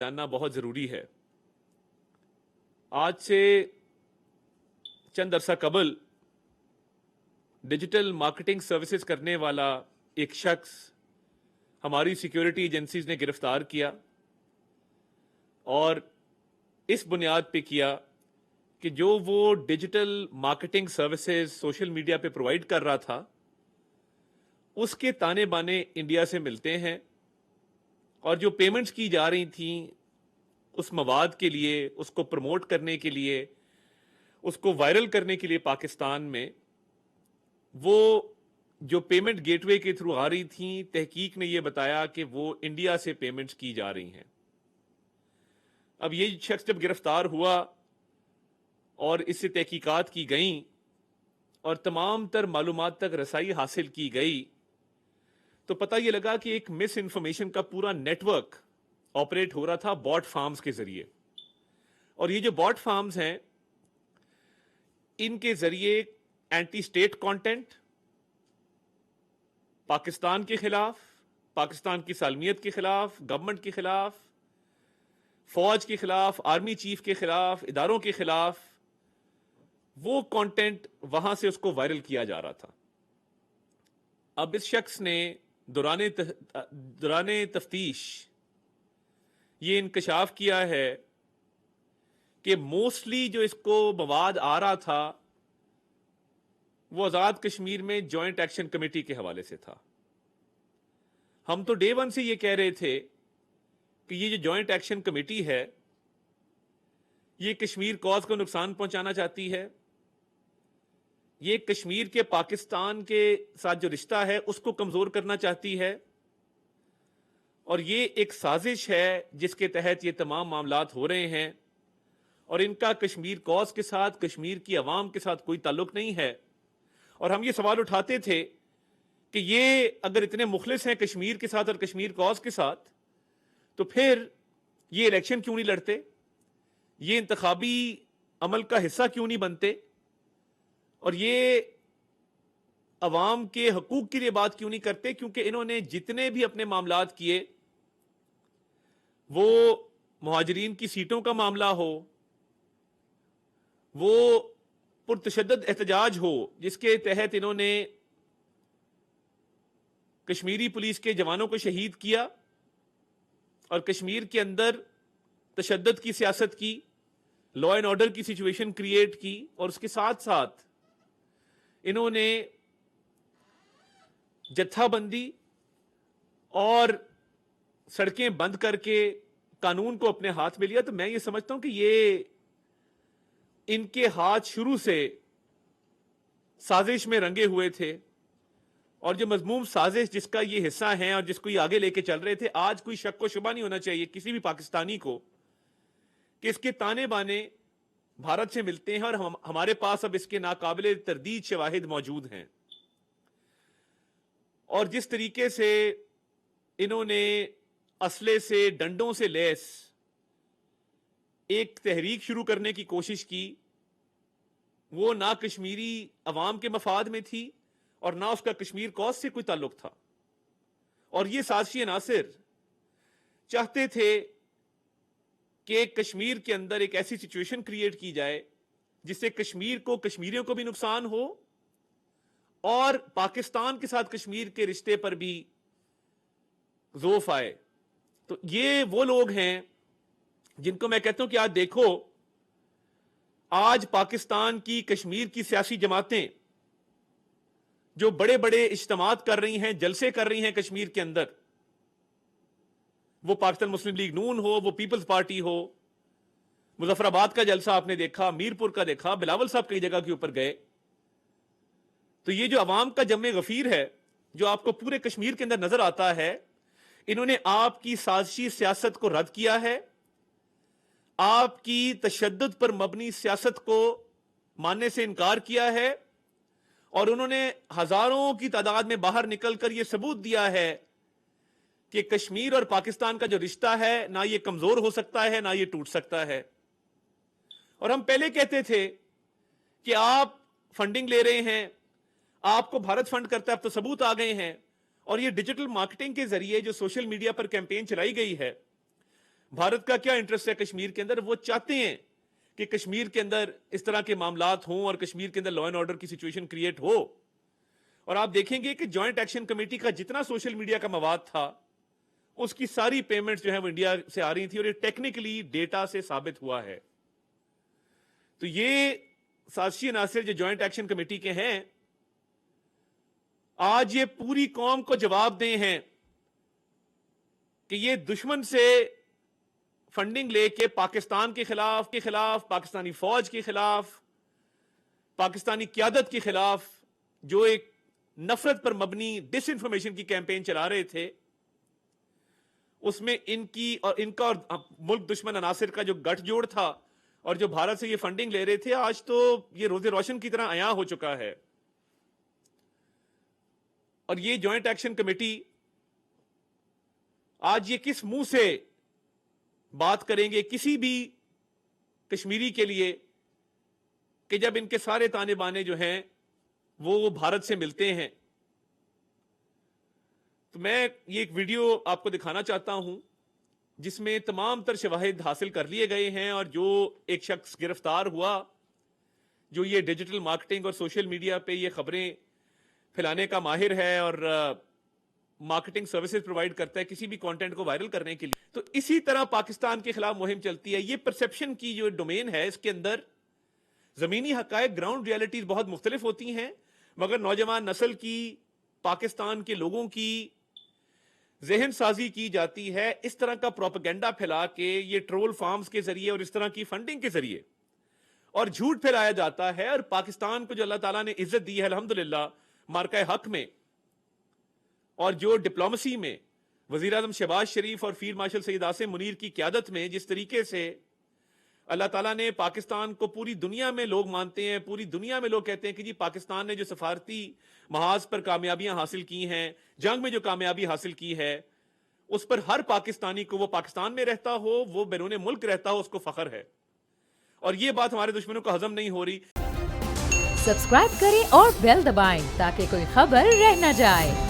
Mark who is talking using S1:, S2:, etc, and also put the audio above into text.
S1: जानना बहुत ज़रूरी है। आज से चंद अरसा कबल डिजिटल मार्केटिंग सर्विसेज करने वाला एक शख्स हमारी सिक्योरिटी एजेंसीज ने गिरफ्तार किया और इस बुनियाद पे किया कि जो वो digital marketing services social media पे प्रोवाइड कर रहा था उसके ताने बाने इंडिया से मिलते हैं और जो पेमेंट्स की जा रही थी उस मवाद के लिए, उसको प्रमोट करने के लिए, उसको वायरल करने के लिए पाकिस्तान में वो जो पेमेंट गेटवे के थ्रू आ रही थी, तहकीक ने ये बताया कि वो इंडिया से पेमेंट्स की जा रही हैं। अब ये शख्स जब गिरफ्तार हुआ और इससे तहकीकात की गई और तमाम तर मालूमात तक रसाई हासिल की गई तो पता ये लगा कि एक मिस इन्फॉर्मेशन का पूरा नेटवर्क ऑपरेट हो रहा था बॉट फार्म्स के जरिए। और ये जो बॉट फार्म्स हैं इनके जरिए एंटी स्टेट कंटेंट, पाकिस्तान के खिलाफ, पाकिस्तान की सालमियत के खिलाफ, गवर्नमेंट के खिलाफ, फौज के खिलाफ, आर्मी चीफ के खिलाफ, इदारों के खिलाफ वो कंटेंट वहां से उसको वायरल किया जा रहा था। अब इस शख्स ने दौराने तफ्तीश ये इंकशाफ किया है कि मोस्टली जो इसको मवाद आ रहा था वो आजाद कश्मीर में जॉइंट एक्शन कमेटी के हवाले से था। हम तो डे वन से ये कह रहे थे कि ये जो जॉइंट एक्शन कमेटी है ये कश्मीर कॉज को नुकसान पहुंचाना चाहती है, ये कश्मीर के पाकिस्तान के साथ जो रिश्ता है उसको कमजोर करना चाहती है और ये एक साजिश है जिसके तहत ये तमाम मामलात हो रहे हैं और इनका कश्मीर कॉज के साथ, कश्मीर की आवाम के साथ कोई ताल्लुक नहीं है। और हम ये सवाल उठाते थे कि ये अगर इतने मुखलिस हैं कश्मीर के साथ और कश्मीर कॉज के साथ तो फिर ये इलेक्शन क्यों नहीं लड़ते, ये इंतखाबी अमल का हिस्सा क्यों नहीं बनते और ये अवाम के हकूक के लिए बात क्यों नहीं करते। क्योंकि इन्होंने जितने भी अपने मामलात किए, वो मुहाजिरीन की सीटों का मामला हो, वो पुरतशद्दद एहतजाज हो जिसके तहत इन्होंने कश्मीरी पुलिस के जवानों को शहीद किया और कश्मीर के अंदर तशद्दुद की सियासत की, लॉ एंड ऑर्डर की सिचुएशन क्रिएट की और उसके साथ साथ इन्होंने जत्थाबंदी और सड़कें बंद करके कानून को अपने हाथ में लिया। तो मैं ये समझता हूं कि ये इनके हाथ शुरू से साजिश में रंगे हुए थे और जो मजमूम साजिश जिसका ये हिस्सा है और जिसको ये आगे लेके चल रहे थे, आज कोई शक व शुबा नहीं होना चाहिए किसी भी पाकिस्तानी को कि इसके ताने बाने भारत से मिलते हैं और हमारे पास अब इसके नाकाबिले तरदीद शवाहिद मौजूद हैं। और जिस तरीके से इन्होंने असले से, डंडों से लैस एक तहरीक शुरू करने की कोशिश की, वो ना कश्मीरी अवाम के मफाद में थी और ना उसका कश्मीर कॉज से कोई ताल्लुक था। और ये साजिशी अनासिर चाहते थे कि कश्मीर के अंदर एक ऐसी सिचुएशन क्रिएट की जाए जिससे कश्मीर को, कश्मीरियों को भी नुकसान हो और पाकिस्तान के साथ कश्मीर के रिश्ते पर भी ज़ोफ आए। तो ये वो लोग हैं जिनको मैं कहता हूं कि आज देखो, आज पाकिस्तान की कश्मीर की सियासी जमातें जो बड़े बड़े इज्तिमात कर रही हैं, जलसे कर रही हैं कश्मीर के अंदर, वो पाकिस्तान मुस्लिम लीग नून हो, वो पीपल्स पार्टी हो, मुजफ्फराबाद का जलसा आपने देखा, मीरपुर का देखा, बिलावल साहब कई जगह के ऊपर गए। तो ये जो अवाम का जमे गफीर है जो आपको पूरे कश्मीर के अंदर नजर आता है, इन्होंने आपकी साजिशी सियासत को रद्द किया है, आपकी तशद्दुद पर मबनी सियासत को मानने से इनकार किया है और उन्होंने हजारों की तादाद में बाहर निकलकर यह सबूत दिया है कि कश्मीर और पाकिस्तान का जो रिश्ता है ना ये कमजोर हो सकता है ना ये टूट सकता है। और हम पहले कहते थे कि आप फंडिंग ले रहे हैं, आपको भारत फंड करता है, अब तो सबूत आ गए हैं। और ये डिजिटल मार्केटिंग के जरिए जो सोशल मीडिया पर कैंपेन चलाई गई है بھارت کا کیا انٹرسٹ ہے کشمیر کے اندر؟ وہ چاہتے ہیں کہ کشمیر کے اندر اس طرح کے معاملات ہوں اور کشمیر کے اندر لا اینڈ آرڈر کی سچویشن کریٹ ہو. اور آپ دیکھیں گے کہ جوائنٹ ایکشن کمیٹی کا جتنا سوشل میڈیا کا مواد تھا اس کی ساری پیمنٹس جو ہیں وہ انڈیا سے آ رہی تھی، اور یہ ٹیکنیکلی ڈیٹا سے ثابت ہوا ہے. تو یہ سازشی عناصر جو جوائنٹ ایکشن کمیٹی کے ہیں آج یہ پوری قوم کو جواب دیں ہیں کہ یہ دشمن سے فنڈنگ لے کے پاکستان کے خلاف پاکستانی فوج کے خلاف پاکستانی قیادت کے خلاف جو ایک نفرت پر مبنی ڈس انفارمیشن کی کیمپین چلا رہے تھے، اس میں ان کا اور ملک دشمن عناصر کا جو گٹھ جوڑ تھا اور جو بھارت سے یہ فنڈنگ لے رہے تھے، آج تو یہ روز روشن کی طرح عیاں ہو چکا ہے. اور یہ جوائنٹ ایکشن کمیٹی آج یہ کس منہ سے بات کریں گے کسی بھی کشمیری کے لیے کہ جب ان کے سارے تانے بانے جو ہیں وہ بھارت سے ملتے ہیں. تو میں یہ ایک ویڈیو آپ کو دکھانا چاہتا ہوں جس میں تمام تر شواہد حاصل کر لیے گئے ہیں، اور جو ایک شخص گرفتار ہوا جو یہ ڈیجیٹل مارکیٹنگ اور سوشل میڈیا پہ یہ خبریں پھیلانے کا ماہر ہے اور مارکیٹنگ سروسز پرووائڈ کرتا ہے کسی بھی کانٹینٹ کو وائرل کرنے کے لیے. تو اسی طرح پاکستان کے خلاف مہم چلتی ہے. یہ پرسیپشن کی جو ڈومین ہے اس کے اندر زمینی حقائق گراؤنڈ ریالٹیز بہت مختلف ہوتی ہیں، مگر نوجوان نسل کی پاکستان کے لوگوں کی ذہن سازی کی جاتی ہے اس طرح کا پروپیگنڈا پھیلا کے، یہ ٹرول فارمز کے ذریعے اور اس طرح کی فنڈنگ کے ذریعے، اور جھوٹ پھیلایا جاتا ہے. اور پاکستان کو جو اللہ تعالیٰ نے عزت دی ہے الحمدللہ مارکہ حق میں، اور جو ڈپلومسی میں وزیر اعظم شہباز شریف اور فیلڈ مارشل سید عاصم منیر کی قیادت میں جس طریقے سے اللہ تعالیٰ نے پاکستان کو پوری دنیا میں لوگ مانتے ہیں، پوری دنیا میں لوگ کہتے ہیں کہ جی پاکستان نے جو سفارتی محاذ پر کامیابیاں حاصل کی ہیں، جنگ میں جو کامیابی حاصل کی ہے، اس پر ہر پاکستانی کو، وہ پاکستان میں رہتا ہو وہ بیرون ملک رہتا ہو، اس کو فخر ہے. اور یہ بات ہمارے دشمنوں کو ہضم نہیں ہو رہی.
S2: سبسکرائب کریں اور بیل دبائیں تاکہ کوئی خبر رہ نہ جائے.